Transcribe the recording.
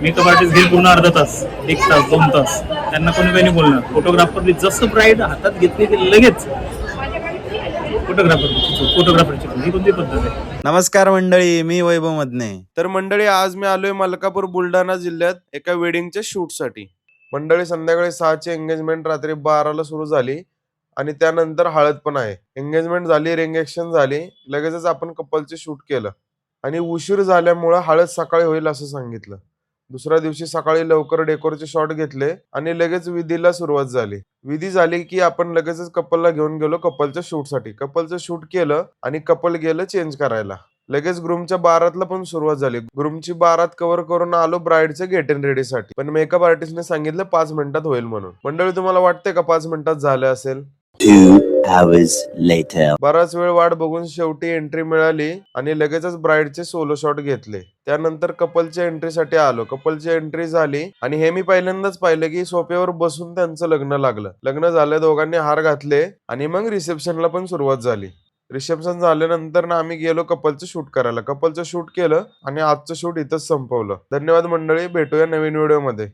Makeup artist घेईल पूर्ण अर्धा तास, 1 तास, 2 तास, त्यांना कोणी काही नाही बोलणार. फोटोग्राफरनी जसं ब्राईड हातात घेतली की लगेच फोटोग्राफरची ही कोणती पद्धत आहे? नमस्कार मंडळी, मी वैभव मधने. तर मंडळी, आज मी आलोय मलकापूर बुलढाणा जिल्ह्यात एका वेडिंगच्या शूटसाठी. मंडळी, संध्याकाळी 6ची एंगेजमेंट रात्री 12ला सुरू झाली आणि त्यानंतर हळद पण आहे. एंगेजमेंट झाली, रिंग एक्शन झाली, लगेचच आपण कपलचे शूट केलं आणि उशीर झाल्यामुळे हळद सकाळी होईल असं सांगितलं. दुसऱ्या दिवशी सकाळी लवकर डेकोरचे शॉट घेतले आणि लगेच विधीला सुरुवात झाली. विधी झाली की आपण लगेचच कपलला घेऊन गेलो कपलच्या शूटसाठी. कपलचं शूट केलं आणि कपल गेलं चेंज करायला. लगेच ग्रूमच्या बारातला पण सुरुवात झाली. ग्रूमची बारात कव्हर करून आलो ब्राईडचे गेट एंड रेडी साठी. पण मेकअप आर्टिस्टने सांगितलं 5 मिनिटात होईल म्हणून. मंडळी, तुम्हाला वाटतंय का 5 मिनिटात झालं असेल? 2 hours later. बराच वेळ वाट बघून शेवटी एंट्री मिळाली आणि लगेचच ब्राईडचे सोलो शॉट घेतले. त्यानंतर कपलच्या एंट्रीसाठी आलो. कपलची एंट्री झाली आणि हे मी पहिल्यांदाच पाहिलं की सोफ्यावर बसून त्यांचं लग्न लागलं. लग्न झालं, दोघांनी हार घातले आणि मग रिसेप्शनला पण सुरुवात झाली. रिसेप्शन झाल्यानंतर ना आम्ही गेलो कपलचं शूट करायला. कपलचं शूट केलं आणि आजचं शूट इथंच संपवलं. धन्यवाद मंडळी, भेटूया नवीन व्हिडिओ मध्ये.